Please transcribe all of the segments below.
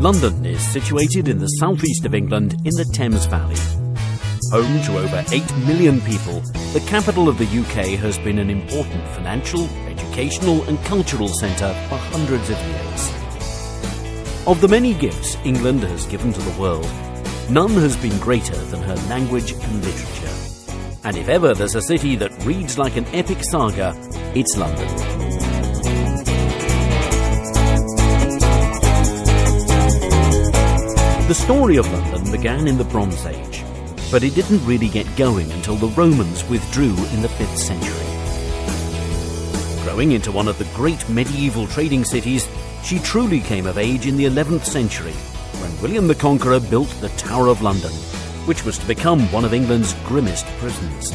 London is situated in the southeast of England in the Thames Valley. Home to over 8 million people, the capital of the UK has been an important financial, educational and cultural centre for hundreds of years. Of the many gifts England has given to the world, none has been greater than her language and literature. And if ever there's a city that reads like an epic saga, it's London. The story of London began in the Bronze Age, but it didn't really get going until the Romans withdrew in the 5th century. Growing into one of the great medieval trading cities, she truly came of age in the 11th century, when William the Conqueror built the Tower of London, which was to become one of England's grimmest prisons.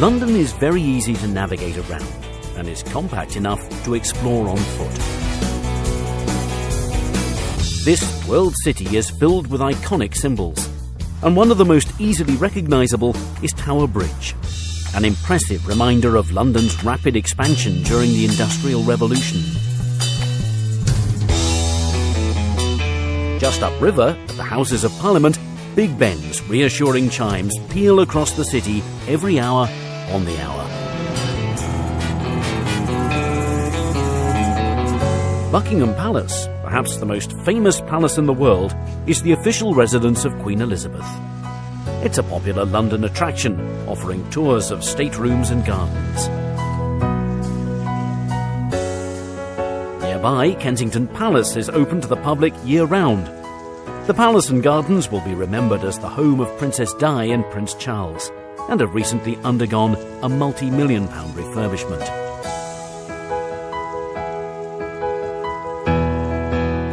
London is very easy to navigate around, and is compact enough to explore on foot. This world city is filled with iconic symbols, and one of the most easily recognisable is Tower Bridge, an impressive reminder of London's rapid expansion during the Industrial Revolution. Just upriver, at the Houses of Parliament, Big Ben's reassuring chimes peal across the city every hour on the hour. Buckingham Palace, perhaps the most famous palace in the world, is the official residence of Queen Elizabeth. It's a popular London attraction, offering tours of staterooms and gardens. Nearby, Kensington Palace is open to the public year-round. The palace and gardens will be remembered as the home of Princess Di and Prince Charles, and have recently undergone a multi-million-pound refurbishment.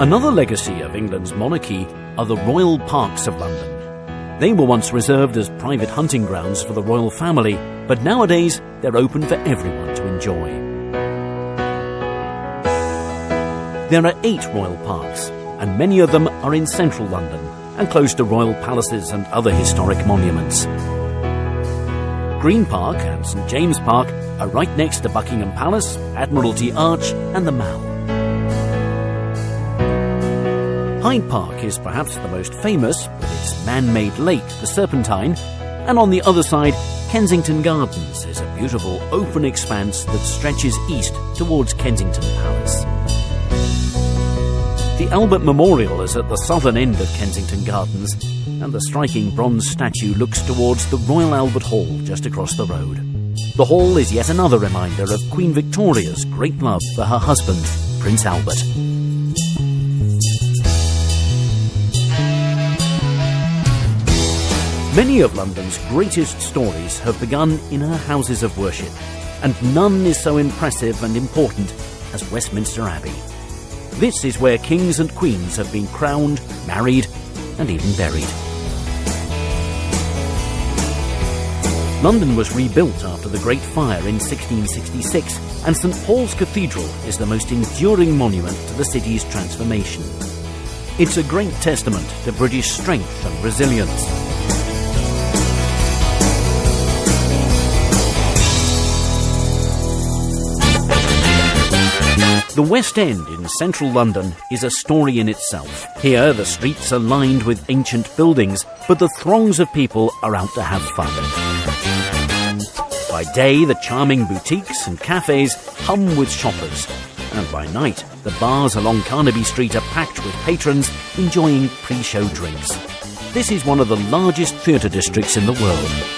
Another legacy of England's monarchy are the royal parks of London. They were once reserved as private hunting grounds for the royal family, but nowadays they're open for everyone to enjoy. There are 8 royal parks, and many of them are in central London and close to royal palaces and other historic monuments. Green Park and St James Park are right next to Buckingham Palace, Admiralty Arch and the Mall. Hyde Park is perhaps the most famous, with its man-made lake, the Serpentine, and on the other side, Kensington Gardens is a beautiful open expanse that stretches east towards Kensington Palace. The Albert Memorial is at the southern end of Kensington Gardens, and the striking bronze statue looks towards the Royal Albert Hall just across the road. The hall is yet another reminder of Queen Victoria's great love for her husband, Prince Albert. Many of London's greatest stories have begun in her houses of worship, and none is so impressive and important as Westminster Abbey. This is where kings and queens have been crowned, married, and even buried. London was rebuilt after the Great Fire in 1666, and St Paul's Cathedral is the most enduring monument to the city's transformation. It's a great testament to British strength and resilience. The West End in central London is a story in itself. Here, the streets are lined with ancient buildings, but the throngs of people are out to have fun. By day, the charming boutiques and cafes hum with shoppers, and by night, the bars along Carnaby Street are packed with patrons enjoying pre-show drinks. This is one of the largest theatre districts in the world.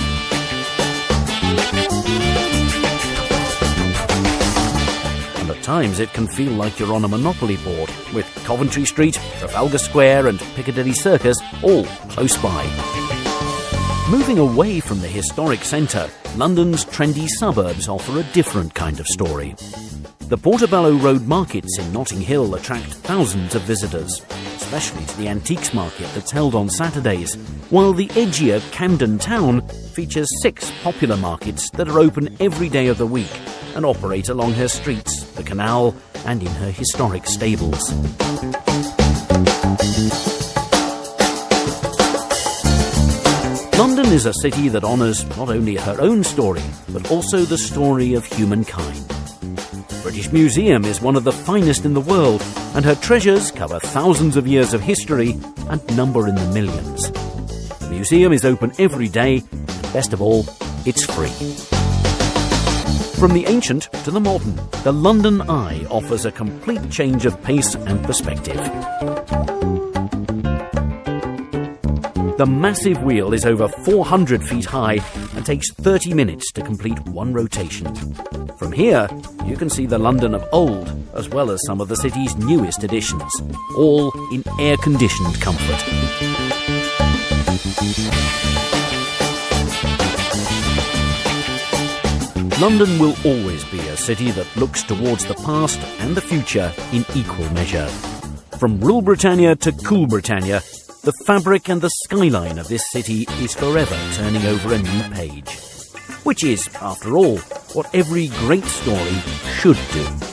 At times it can feel like you're on a Monopoly board, with Coventry Street, Trafalgar Square and Piccadilly Circus all close by. Moving away from the historic centre, London's trendy suburbs offer a different kind of story. The Portobello Road markets in Notting Hill attract thousands of visitors, especially to the antiques market that's held on Saturdays, while the edgier Camden Town features 6 popular markets that are open every day of the week and operate along her streets, the canal, and in her historic stables. London is a city that honours not only her own story, but also the story of humankind. British Museum is one of the finest in the world, and her treasures cover thousands of years of history and number in the millions. The museum is open every day, and best of all, it's free. From the ancient to the modern, the London Eye offers a complete change of pace and perspective. The massive wheel is over 400 feet high and takes 30 minutes to complete one rotation. From here, you can see the London of old, as well as some of the city's newest additions, all in air-conditioned comfort. London will always be a city that looks towards the past and the future in equal measure. From Rule Britannia to Cool Britannia, the fabric and the skyline of this city is forever turning over a new page. Which is, after all, what every great story should do.